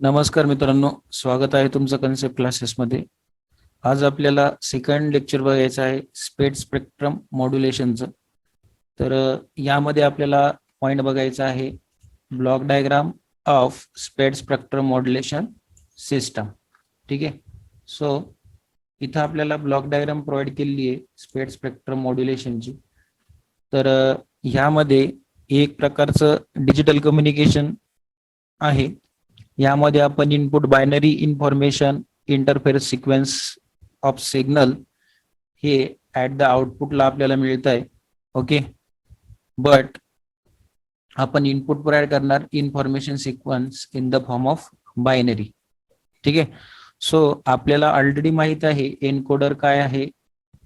नमस्कार मित्रांनो, स्वागत आहे तुमचं कन्सेप्ट क्लासेसमध्ये. आज आपल्याला सेकंड लेक्चर बघायचं आहे स्पेड स्पेक्ट्रम मॉड्युलेशनचं. तर यामध्ये आपल्याला पॉइंट बघायचा आहे ब्लॉक डायग्राम ऑफ स्पेड स्पेक्ट्रम मॉड्युलेशन सिस्टम. ठीक आहे. सो इथं आपल्याला ब्लॉक डायग्राम प्रोव्हाइड केलेली आहे स्पेड स्पेक्ट्रम मॉड्युलेशनची. तर ह्यामध्ये एक प्रकारचं डिजिटल कम्युनिकेशन आहे. यामध्ये आपण input binary information interference sequence of signal हे ऍट द आउटपुटला आपल्याला मिळत आहे. ओके, बट आपण इनपुट प्रोव्हाइड करणार information sequence in the form of binary. ठीक आहे. सो आपल्याला ऑलरेडी माहित आहे एनकोडर काय आहे,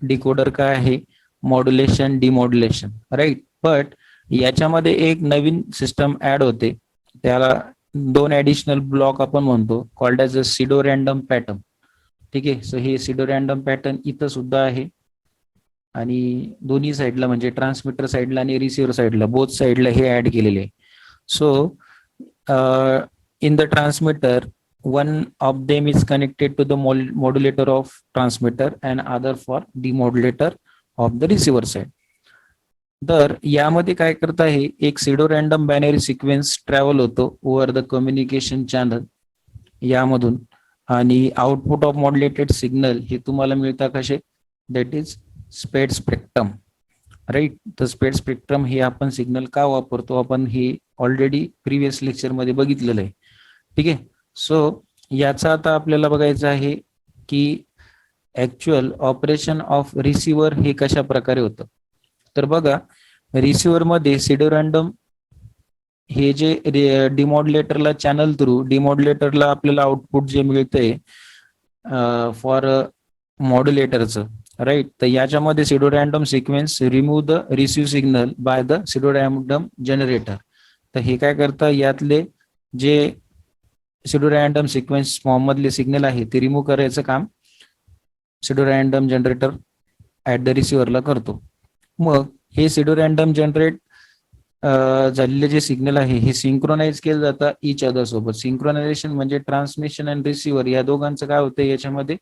डिकोडर काय आहे, मॉड्युलेशन डिमॉड्युलेशन, राईट. बट याच्यामध्ये एक नवीन सिस्टम ऍड होते, त्याला दोन ऍडिशनल ब्लॉक आपण म्हणतो, called as a सिडो random pattern. ठीक आहे. सो हे सिडो रँडम पॅटर्न इथं सुद्धा आहे आणि दोन्ही साईडला म्हणजे ट्रान्समिटर साईडला आणि रिसिव्हर साईडला बोथ साईडला हे ऍड केलेले आहे. So in the transmitter one of them is connected to the modulator of transmitter and other for demodulator of the receiver side. तर यामध्ये काय करत आहे, एक सिडो रँडम बायनरी सिक्वेन्स ट्रॅव्हल होतो ओव्हर द कम्युनिकेशन चॅनल यामधून, आणि आउटपुट ऑफ मॉड्युलेटेड सिग्नल हे तुम्हाला मिळतात कसे, दॅट इज स्पेड स्पेक्ट्रम, राईट. तर स्पेड स्पेक्ट्रम हे आपण सिग्नल का वापरतो, आपण हे ऑलरेडी प्रिव्हियस लेक्चर मध्ये बघितलेलं आहे. ठीक आहे. सो याचा आता आपल्याला बघायचं आहे की ऍक्च्युअल ऑपरेशन ऑफ रिसिव्हर हे कशा प्रकारे होतं. तर बघा, रिसिव्हर मध्ये सिडो रँडम हे जे डिमॉड्युलेटरला चॅनल थ्रू डिमॉड्युलेटरला आपल्याला आउटपुट जे मिळतंय फॉर मॉड्युलेटरचं, राईट. तर याच्यामध्ये pseudo random sequence remove the receive signal by the pseudo random generator. तर हे काय करतं, यातले जे सिडो रँडम सिक्वेन्स फॉर्म मधले सिग्नल आहे ते रिमूव्ह करायचं काम pseudo random generator at the रिसिव्हरला करतो. मग हे सिडो रँडम जनरेट झालेले जे सिग्नल आहे हे सिंक्रोनाइज केलं जातं इच अदर सोबत. सिंक्रोनायझेशन म्हणजे ट्रान्समिशन आणि रिसिव्हर या दोघांचं काय होतं, याच्यामध्ये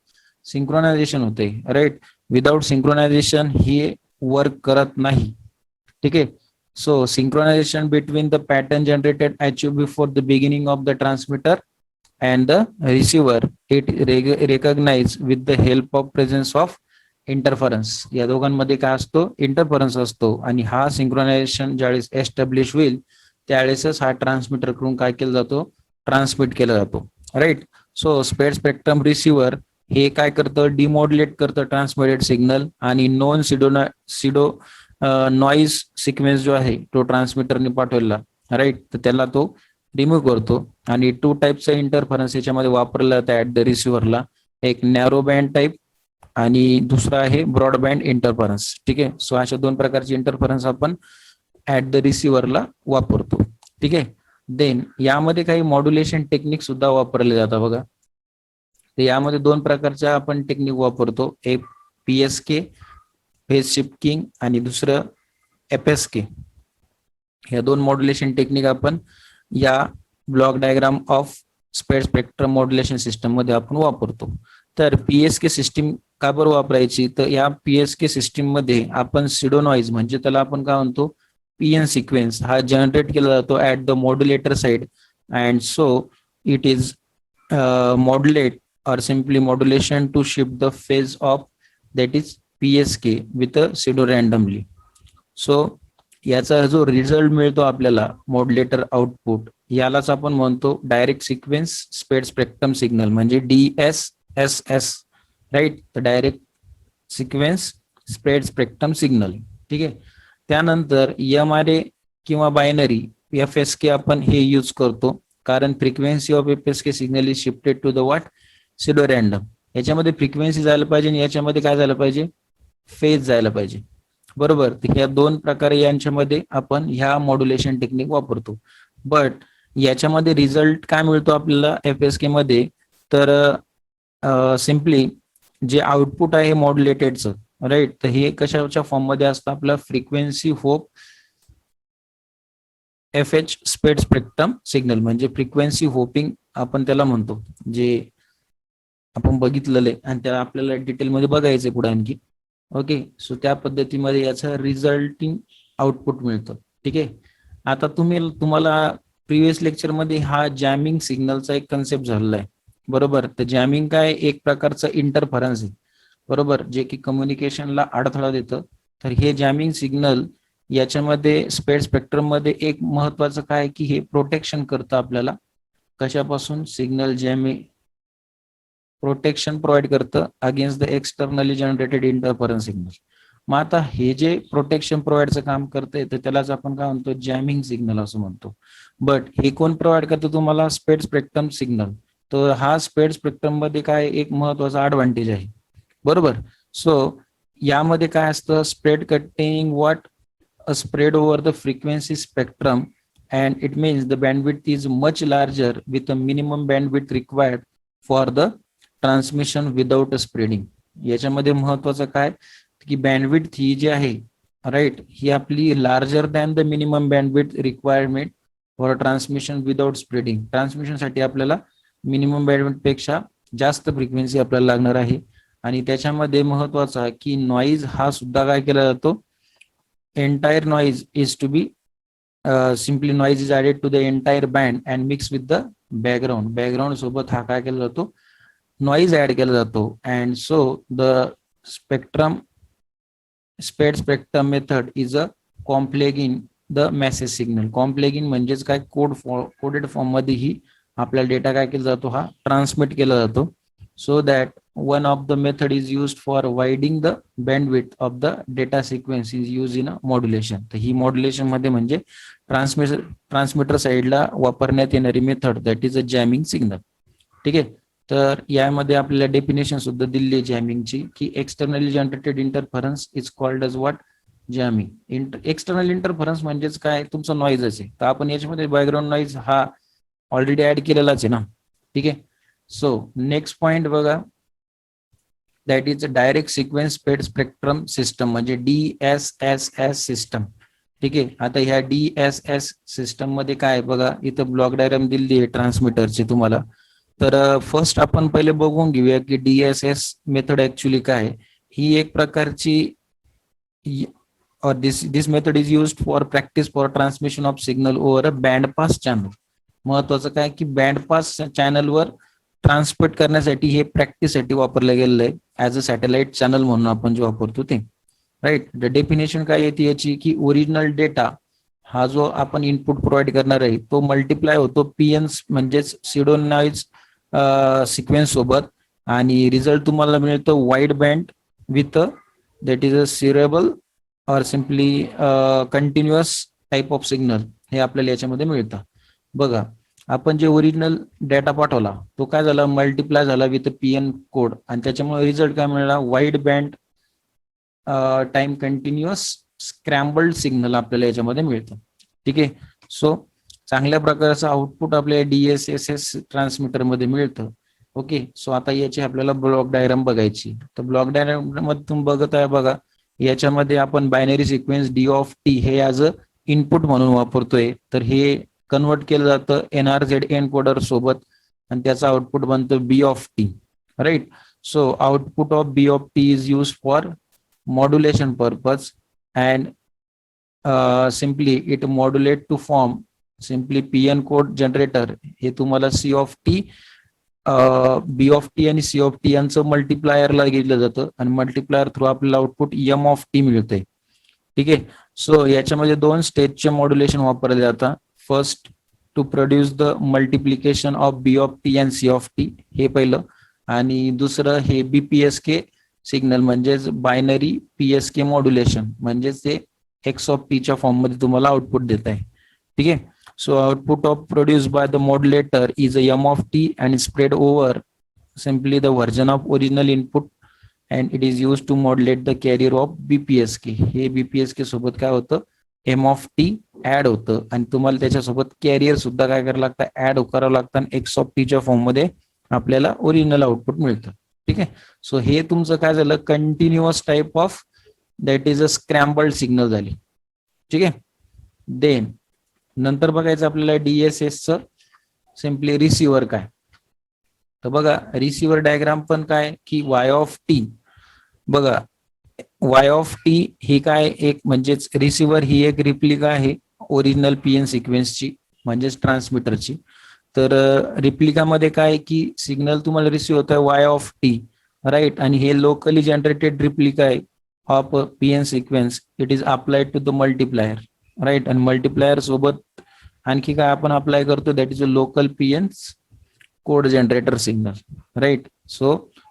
सिंक्रोनायझेशन होते, राईट. विदाउट सिंक्रोनायझेशन हे वर्क करत नाही. ठीक आहे. So synchronization between the pattern generated achieved before the beginning of the transmitter and the receiver, it recognize with the help of presence of interference. या दोघांमध्ये काय असतो, इंटरफरन्स असतो, आणि हा सिंक्रोनायझेशन ज्यावेळेस एस्टॅब्लिश होईल त्यावेळेसच हा ट्रान्समिटर कडून काय केला जातो, ट्रान्समिट केला जातो, राईट. सो स्पेड स्पेक्ट्रम रिसिव्हर हे काय करतं, डिमॉड्युलेट करतं ट्रान्समिटेड सिग्नल, आणि नॉन सिडो नॉईज सिक्वेन्स जो आहे तो ट्रान्समिटरने पाठवला, राईट. तर त्याला तो रिमूव्ह करतो. आणि टू टाईपचा इंटरफरन्स याच्यामध्ये वापरला जातं ऍट द रिसिव्हरला, एक नॅरो बँड टाईप आणि दुसरा आहे ब्रॉडबँड इंटरफरन्स. ठीक आहे. सो अशा दोन प्रकारचे इंटरफरन्स आपण ऍट द रिसिव्हरला वापरतो. ठीक आहे. देन यामध्ये काही मॉड्युलेशन टेक्निक सुद्धा वापरले जातात बघा. तर यामध्ये दोन प्रकारच्या आपण टेक्निक वापरतो, एक PSK फेज शिफ्टिंग आणि दुसरं FSK. या दोन मॉड्युलेशन टेक्निक आपण या ब्लॉक डायग्राम ऑफ स्पेड स्पेक्ट्रम मॉड्युलेशन सिस्टम मध्ये आपण वापरतो. तर PSK सिस्टीम का बरं वापरायची, तर या PSK सिस्टीम मध्ये आपण सिडो नॉईज म्हणजे त्याला आपण काय म्हणतो, PN सिक्वेन्स हा जनरेट केला जातो at the modulator side, and so it is modulate or simply modulation to shift the phase of that is PSK with a pseudo randomly. So याचा जो रिझल्ट मिळतो आपल्याला मॉड्युलेटर आउटपुट, यालाच आपण म्हणतो direct sequence spread spectrum signal म्हणजे DSSS, right. तर direct sequence spread spectrum signal. ठीक आहे. त्यानंतर MRA किंवा बायनरी FSK आपण हे यूज करतो, कारण frequency of FSK signal is shifted to the what, pseudo random. याच्यामध्ये फ्रिक्वेन्सी जायला पाहिजे आणि याच्यामध्ये काय झालं पाहिजे, फेज जायला पाहिजे, बरोबर. तर ह्या दोन प्रकारे यांच्यामध्ये आपण ह्या मॉड्युलेशन टेक्निक वापरतो. बट याच्यामध्ये रिझल्ट काय मिळतो आपल्याला FSK मध्ये, तर सिम्पली जे आउटपुट आहे मॉड्युलेटेडचं, राईट. तर हे कशाच्या फॉर्म मध्ये असतं, आपलं फ्रिक्वेन्सी होप FH स्पेड स्पेक्ट्रम सिग्नल म्हणजे फ्रिक्वेन्सी होपिंग आपण त्याला म्हणतो, जे आपण बघितलेलं आहे आणि त्याला आपल्याला डिटेलमध्ये बघायचंय पुढे आणखी. ओके, सो त्या पद्धतीमध्ये याचं रिझल्टिंग आउटपुट मिळतं. ठीक आहे, आता तुम्हाला प्रिव्हियस लेक्चरमध्ये हा जॅमिंग सिग्नलचा एक कन्सेप्ट झालेला आहे, बरोबर. तर जॅमिंग काय, एक प्रकारचं इंटरफरन्स आहे, बरोबर, जे की कम्युनिकेशनला अडथळा देतं. तर हे जॅमिंग सिग्नल याच्यामध्ये स्पेड स्पेक्ट्रम मध्ये एक महत्वाचं काय की हे प्रोटेक्शन करतं आपल्याला कशापासून, सिग्नल जॅमिंग प्रोटेक्शन प्रोव्हाइड करतं against the externally generated interference signal. मग आता हे जे प्रोटेक्शन प्रोव्हाइडचं काम करतंय तर त्यालाच आपण काय म्हणतो, जॅमिंग सिग्नल असं म्हणतो. बट हे कोण प्रोव्हाइड करतं तुम्हाला, स्पेड स्पेक्ट्रम सिग्नल. तर हा स्पेड स्पेक्ट्रम मध्ये काय एक महत्वाचा ऍडव्हान्टेज आहे, बरोबर. सो यामध्ये काय असतं, spread containing what a spread over the frequency spectrum, and it means the bandwidth is much larger with a minimum bandwidth required for the transmission without a spreading. याच्यामध्ये महत्वाचं काय की बँडविड्थ ही जी आहे, राईट, ही आपली larger than the minimum bandwidth requirement for transmission without spreading. ट्रान्समिशनसाठी आपल्याला minimum bandwidth पेक्षा जास्त फ्रिक्वेन्सी आपल्याला लागणार आहे. आणि त्याच्यामध्ये महत्वाचा की नॉईज हा सुद्धा काय केला जातो, entire noise is to be simply noise is added to the entire band and mixed with the background सोबत हा काय केला जातो, noise ऍड केला जातो. and so the spread spectrum method is a camouflaging the message signal. Camouflaging म्हणजेच काय, coded form मध्येही आपल्याला डेटा काय केला जातो, हा ट्रान्समिट केला जातो. So that one of the method is used for widening the bandwidth of the data sequence is used in a modulation. तर ही मॉड्युलेशन मध्ये म्हणजे ट्रान्समिटर साईडला वापरण्यात येणारी method that is a jamming signal. ठीक आहे, तर यामध्ये आपल्याला डेफिनेशन सुद्धा दिली आहे जॅमिंगची की externally generated interference is called as what, jamming. External interference म्हणजेच काय, तुमचा नॉईजच आहे. तर आपण याच्यामध्ये बॅकग्राऊंड नॉईज हा ऑलरेडी ऍड केलेलाच आहे ना. ठीक आहे, सो नेक्स्ट पॉइंट बघा, that is a direct sequence spread spectrum system म्हणजे DSSS सिस्टम. ठीक आहे, आता ह्या DSS सिस्टम मध्ये काय बघा, इथं ब्लॉक डायग्राम दिली आहे ट्रान्समीटरची तुम्हाला. तर फर्स्ट आपण पहिले बघून घेऊया की DSS मेथड ऍक्च्युली काय. ही एक प्रकारची this method is used for practice for transmission of signal over a band pass channel. महत्वाचं काय की बँड पास चॅनलवर ट्रान्समिट करण्यासाठी हे प्रॅक्टिससाठी वापरलं गेलेलं आहे ऍज अ सॅटेलाइट चॅनल म्हणून आपण जे वापरतो ते, राईट. द डेफिनेशन काय येते याची की ओरिजिनल डेटा हा जो आपण इनपुट प्रोव्हाइड करणार आहे तो मल्टिप्लाय होतो पीएन्स म्हणजेच सिडो नॉइज सिक्वेन्स सोबत, आणि रिझल्ट तुम्हाला मिळतो wide band with that is a सिरेबल और simply continuous type of signal. हे आपल्याला याच्यामध्ये मिळतं. बघा, आपण जे ओरिजिनल डेटा पाठवला तो काय झाला, मल्टिप्लाय झाला विथ पीएन कोड, आणि त्याच्यामुळे रिझल्ट काय मिळाला, wide band time continuous scrambled signal आपल्याला याच्यामध्ये मिळतं. ठीक आहे, सो चांगल्या प्रकारचं आउटपुट आपल्या DSSS ट्रान्समीटर मध्ये मिळतं. ओके, सो आता याची आपल्याला ब्लॉक डायग्राम बघायची. तर ब्लॉक डायग्राम मध्ये तुम्ही बघत आहे बघा, याच्यामध्ये आपण बायनरी सिक्वेन्स D हे ॲज अ इनपुट म्हणून वापरतोय. तर हे कन्वर्ट केलं जातं NRZ एनकोडर सोबत आणि त्याचा आउटपुट बनतं B, right. So output of B is use for modulation purpose and simply it modulate to form simply PN code generator. हे तुम्हाला C, B आणि C यांचं मल्टिप्लायरला घेतलं जातं आणि मल्टिप्लायर थ्रू आपल्याला आउटपुट M मिळतंय. ठीक आहे, सो याच्यामध्ये दोन स्टेजचे मॉड्युलेशन वापरले जातात. First to produce the multiplication of B and C हे पहिलं, आणि दुसरं हे BPSK सिग्नल म्हणजेच बायनरी PSK मॉड्युलेशन म्हणजेच ते X च्या फॉर्म मध्ये तुम्हाला आउटपुट देत आहे. ठीक आहे, so output of produce by the modulator is a M and spread over simply the version of original input and it is used to modulate the carrier of BPSK. हे BPSK सोबत काय होतं, M add होतं आणि तुम्हाला त्याच्यासोबत carrier सुद्धा काय करावं लागतं, ऍड करावं लागतं आणि X च्या फॉर्म मध्ये आपल्याला ओरिजिनल आउटपुट मिळतं. ठीक आहे, सो हे तुमचं काय झालं, continuous type of that is a scrambled signal झाली. ठीक आहे, देन नंतर बघायचं आपल्याला DSS चं सिम्पली रिसिव्हर काय. तर बघा रिसिव्हर डायग्राम पण काय की वाय ऑफ टी. बघा वाय ऑफ टी ही काय एक म्हणजेच रिसिव्हर ही एक रिप्लिका आहे ओरिजिनल पीएन सिक्वेन्सची म्हणजेच ट्रान्समीटरची. तर रिप्लिकामध्ये काय की सिग्नल तुम्हाला रिसिव्ह होत आहे वाय ऑफ टी राईट, आणि हे लोकली जनरेटेड रिप्लिका आहे of PN sequence. It is applied to the multiplier right, आणि मल्टिप्लायर सोबत आणखी काय आपण अप्लाय करतो that is a local PNs code generator signal, right? So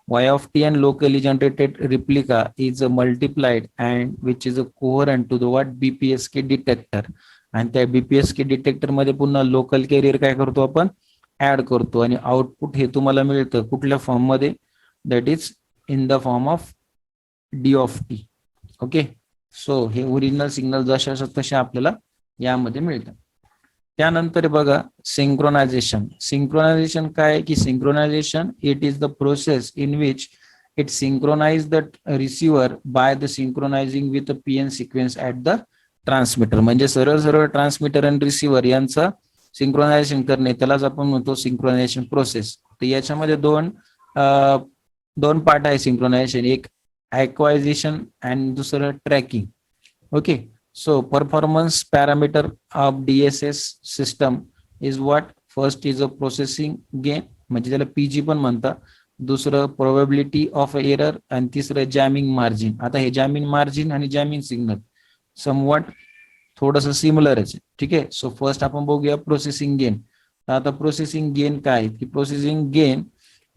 y of t and locally generated replica is multiplied and which is a coherent to the what BPSK detector. आणि त्या BPSK detector मध्ये पुन्हा local carrier काय करतो आपण add करतो, आणि output हे तुम्हाला मिळतं कुठल्या फॉर्म मध्ये that is in the form of D of T. Okay, so हे ओरिजिनल सिग्नल जशा तशा आपल्याला यामध्ये मिळतं. त्यानंतर बघा सिंक्रोनायझेशन. सिंक्रोनायझेशन काय की synchronization it is the process in which it synchronize the receiver by the synchronizing with PN sequence at the transmitter. म्हणजे सरळ सरळ ट्रान्समीटर आणि रिसिव्हर यांचं सिंक्रोनायझेशन करणे त्यालाच आपण म्हणतो सिंक्रोनायझेशन प्रोसेस. तर याच्यामध्ये दोन पार्ट आहे सिंक्रोनायझेशन, एक ॲक्वायझेशन आणि दुसरं tracking. Okay, so performance parameter of DSS system is what? First is a processing gain म्हणजे त्याला PG पण म्हणतात, दुसरं प्रोबॅबिलिटी ऑफ एरर, आणि तिसरं जॅमिंग मार्जिन. आता हे जॅमिंग मार्जिन आणि जॅमिंग सिग्नल समवॉट थोडंसं सिमिलरच आहे. ठीक आहे, सो फर्स्ट आपण बघूया प्रोसेसिंग गेन. आता प्रोसेसिंग गेन काय की processing gain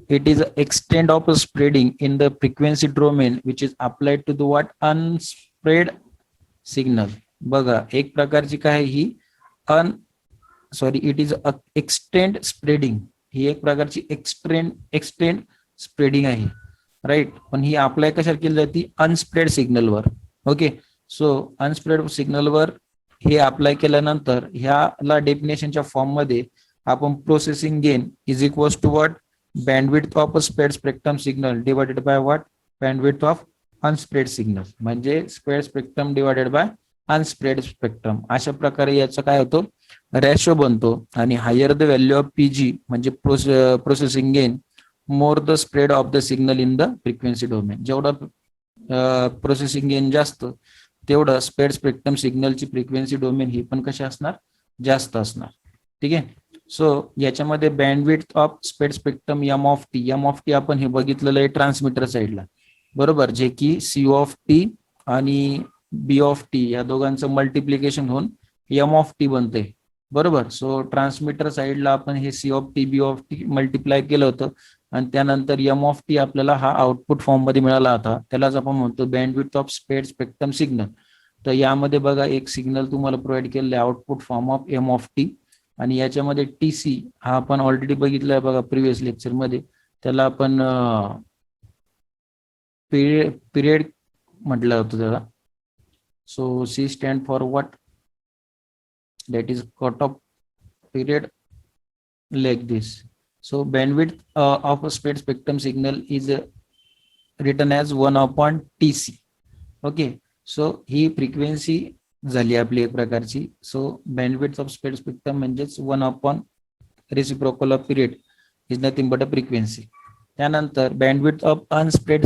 it is an extent of a spreading in the frequency domain which is applied to the what unspread signal. बघा एक प्रकारची काय ही इट इज एक्सटेंड स्प्रेडिंग, ही एक प्रकारची एक्सटेंड स्प्रेडिंग आहे राईट, पण ही अप्लाय कशाला केली जाते अनस्प्रेड सिग्नलवर. ओके, सो अनस्प्रेड सिग्नलवर हे अप्लाय केल्यानंतर ह्याला डेफिनेशनच्या फॉर्म मध्ये आपण processing gain is equals to what bandwidth of a spread spectrum signal divided by what bandwidth of unspread signal, म्हणजे spread spectrum divided by unspread spectrum. अशा प्रकारे याचा काय होतो रेशो बनतो, आणि higher the value of PG म्हणजे processing gain more the spread of the signal in the frequency domain. जेवढा प्रोसेसिंग गेन जास्त तेवढं स्प्रेड स्पेक्ट्रम सिग्नलची फ्रिक्वेन्सी डोमेन ही पण कशी असणार जास्त असणार. ठीक आहे, सो याच्यामध्ये bandwidth of spread spectrum m of t आपण हे बघितलेलं आहे ट्रान्समीटर साईडला बरोबर, जे की सी ऑफ टी आणि बी ऑफ टी या दोघांचं मल्टिप्लिकेशन होऊन एम ऑफ टी बनते बरोबर. सो ट्रान्समीटर साईडला आपण हे c of t b of t multiply केलं होतं, आणि त्यानंतर एम ऑफ टी आपल्याला हा आउटपुट फॉर्म मध्ये मिळाला होता, त्यालाच आपण म्हणतो bandwidth of spread spectrum signal. तर यामध्ये बघा एक सिग्नल तुम्हाला प्रोव्हाइड केलेलं आहे output form of m of t, आणि याच्यामध्ये टी सी हा आपण ऑलरेडी बघितलाय बघा प्रिव्हियस लेक्चर मध्ये, त्याला आपण पिरियड म्हटलं होतं त्याला. So c stand for what that is cut off period like this. So bandwidth of a spread spectrum signal is written as 1 upon TC. Okay, so he frequency झाली आपली एक प्रकारची. So bandwidth of spread spectrum म्हणजेच 1 upon reciprocal off period is nothing but a frequency. त्यानंतर bandwidth of unspread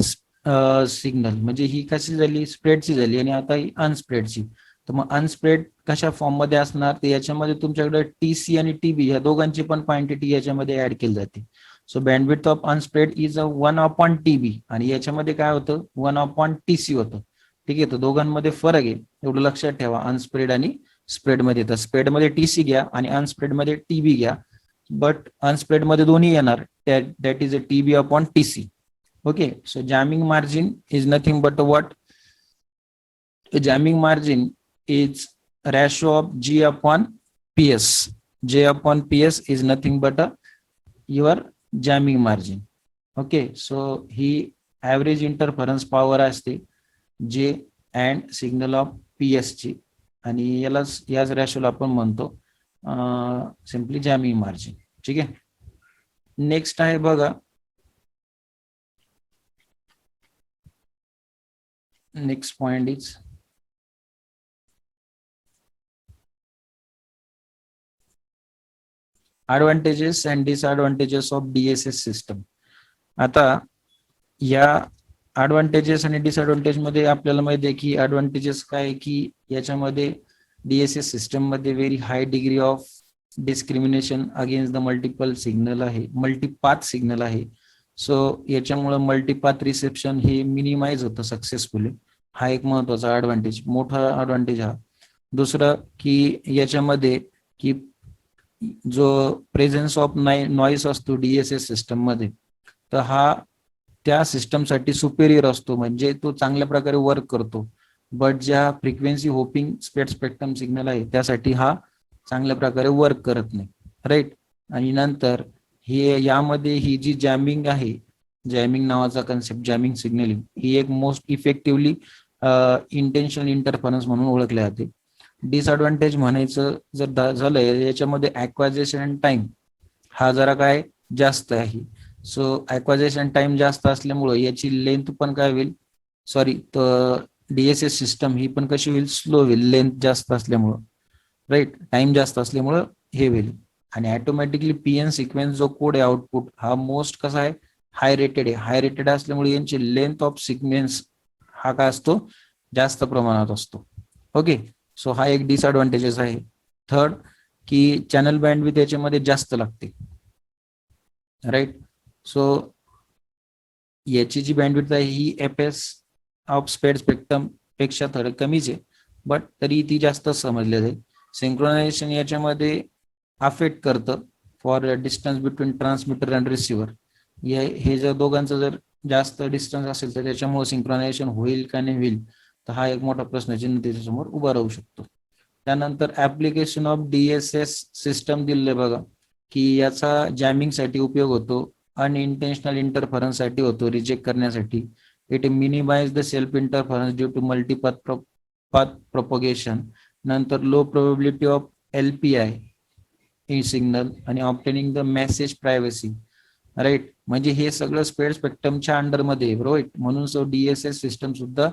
signal म्हणजे ही कशी झाली स्प्रेडची झाली, आणि आता ही अनस्प्रेडची. तर मग अनस्प्रेड कशा फॉर्म मध्ये असणार ते याच्यामध्ये तुमच्याकडे टीसी आणि टीबी या दोघांची पण क्वांटिटी याच्यामध्ये ऍड केली जाते. So bandwidth of unspread is 1 upon TB, आणि याच्यामध्ये काय होतं 1 अपॉन टीसी होतं. ठीक आहे, तर दोघांमध्ये फरक आहे एवढं लक्षात ठेवा अनस्प्रेड आणि स्प्रेड मध्ये. तर स्प्रेड मध्ये टीसी घ्या आणि अनस्प्रेड मध्ये टीबी घ्या, बट अनस्प्रेड मध्ये दोन्ही येणार that is a TB upon TC. Okay, so jamming margin is nothing but what jamming margin is ratio of G upon PS. J upon PS is nothing but your jamming margin. Okay, so he average interference power असते J and signal of PS ची, आणि याच रेशोला आपण म्हणतो simply jamming margin. ठीक आहे, next आहे बघा next point is advantages and disadvantages of DSS system. आता या ऍडव्हान्टेजेस आणि डिसएडव्हान्टेज मध्ये आपल्याला माहिती आहे की ऍडव्हान्टेजेस काय, की याच्यामध्ये DSS सिस्टम मध्ये very high degree of discrimination against the multiple signal आहे, मल्टीपाथ सिग्नल आहे. सो याच्यामुळे मल्टीपाथ रिसेप्शन हे मिनिमाइज होतं सक्सेसफुली. हा एक महत्वाचा ऍडव्हान्टेज, मोठा ऍडव्हान्टेज हा. दुसरं की याच्यामध्ये की जो प्रेझेन्स ऑफ नॉईस असतो DSS सिस्टम मध्ये, तर हा त्या सिस्टमसाठी सुपेरियर असतो, म्हणजे तो चांगल्या प्रकारे वर्क करतो. बट ज्या फ्रिक्वेन्सी होपिंग स्पेड स्पेक्ट्रम सिग्नल आहे त्यासाठी हा चांगल्या प्रकारे वर्क करत नाही, राईट. आणि नंतर हे यामध्ये ही जी जॅमिंग आहे, जॅमिंग नावाचा कन्सेप्ट, जॅमिंग सिग्नलिंग, ही एक मोस्ट इफेक्टिव्हली इंटेन्शनल इंटरफरन्स म्हणून ओळखले जाते. डिसएडव्हान्टेज म्हणायचं जर झालं, याच्यामध्ये ॲक्वायझेशन टाइम हा जरा काय जास्त आहे. सो ॲक्वायझेशन टाइम जास्त असल्यामुळं याची लेंथ पण काय होईल, सॉरी, तर DSS सिस्टम ही पण कशी होईल, स्लो होईल, लेंथ जास्त असल्यामुळं, राईट, टाइम जास्त असल्यामुळं हे होईल. आणि ऑटोमॅटिकली PN सिक्वेन्स जो कोड आहे आउटपुट, हा मोस्ट कसा आहे, हाय रेटेड आहे. हाय रेटेड असल्यामुळे यांची लेंथ ऑफ सिक्वेन्स हा काय असतो, जास्त प्रमाणात असतो. ओके, सो हा एक डिसएडव्हान्टेजेस आहे. थर्ड की चॅनल बँडविड्थ याच्यामध्ये जास्त लागते, राईट. सो याची जी बँडविड्थ आहे ही FS ऑफ स्पेड स्पेक्ट्रम पेक्षा थोडं कमीच आहे, बट तरी ती जास्त समजली जाईल. सिंक्रोनायझेशन याच्यामध्ये अफेक्ट करतं for distance between transmitter and receiver. हे जर दोघांचं जर जास्त डिस्टन्स असेल तर त्याच्यामुळे सिंक्रोनायझेशन होईल का नाही होईल, तर हा एक मोठा प्रश्नचिन्ह त्याच्यासमोर उभा राहू शकतो. त्यानंतर ऍप्लिकेशन ऑफ DSS सिस्टम दिले बघा, की याचा जॅमिंगसाठी उपयोग होतो, अनइंटेन्शनल इंटरफरन्स साठी होतो, रिजेक्ट करण्यासाठी. It minimize the self interference due to multipath propagation. नंतर low probability of LPI E signal आणि obtaining the message privacy, right. म्हणजे हे सगळं स्पेड स्पेक्ट्रमच्या अंडरमध्ये, राईट. म्हणून सो DSS सिस्टम सुद्धा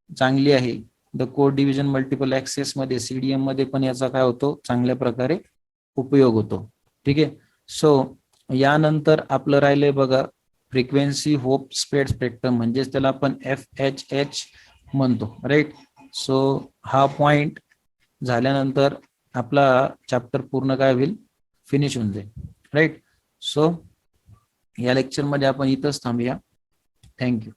चांगली आहे. The code division multiple access मध्ये, CDM मध्ये पण याचा काय होतो, चांगल्या प्रकारे उपयोग होतो. ठीक आहे. सो यानंतर आपलं राहिलंय बघा फ्रिक्वेन्सी होप स्पेड स्पेक्ट्रम, म्हणजेच त्याला आपण FHH म्हणतो, राईट. सो हा पॉइंट झाल्यानंतर आपला चॅप्टर पूर्ण काय होईल, फिनिश होऊन जाईल, राईट. सो या लेक्चरमध्ये आपण इथंच थांबूया. थँक्यू.